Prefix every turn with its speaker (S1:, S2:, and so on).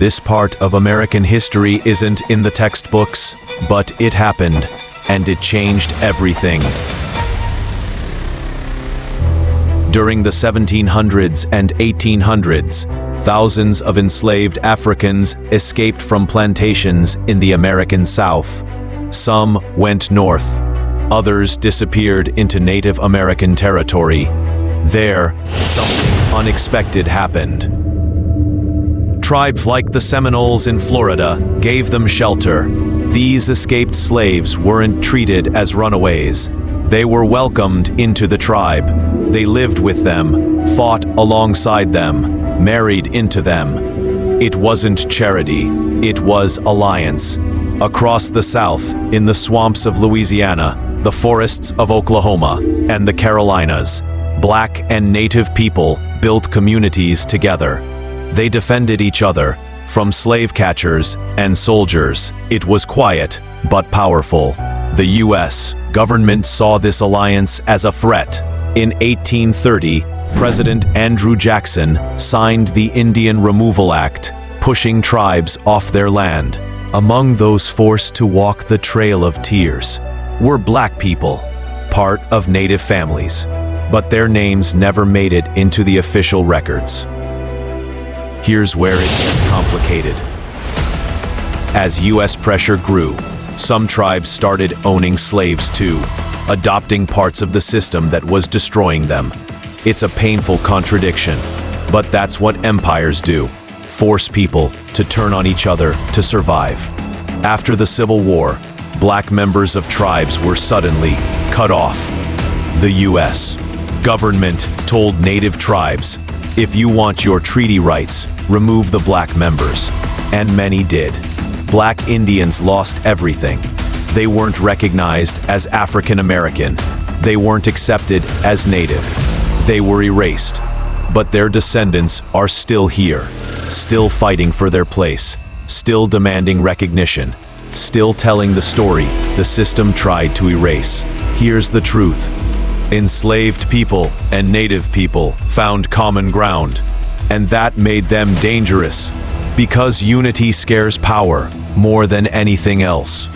S1: This part of American history isn't in the textbooks, but it happened, and it changed everything. During the 1700s and 1800s, thousands of enslaved Africans escaped from plantations in the American South. Some went north. Others disappeared into Native American territory. There, something unexpected happened. Tribes like the Seminoles in Florida gave them shelter. These escaped slaves weren't treated as runaways. They were welcomed into the tribe. They lived with them, fought alongside them, married into them. It wasn't charity, it was alliance. Across the South, in the swamps of Louisiana, the forests of Oklahoma, and the Carolinas, Black and Native people built communities together. They defended each other from slave catchers and soldiers. It was quiet, but powerful. The U.S. government saw this alliance as a threat. In 1830, President Andrew Jackson signed the Indian Removal Act, pushing tribes off their land. Among those forced to walk the Trail of Tears were Black people, part of Native families, but their names never made it into the official records. Here's where it gets complicated. As U.S. pressure grew, some tribes started owning slaves too, adopting parts of the system that was destroying them. It's a painful contradiction, but that's what empires do, force people to turn on each other to survive. After the Civil War, Black members of tribes were suddenly cut off. The U.S. government told Native tribes, if you want your treaty rights, remove the Black members. And many did. Black Indians lost everything. They weren't recognized as African American. They weren't accepted as Native. They were erased. But their descendants are still here, still fighting for their place, still demanding recognition, still telling the story the system tried to erase. Here's the truth. Enslaved people and Native people found common ground, and that made them dangerous, because unity scares power more than anything else.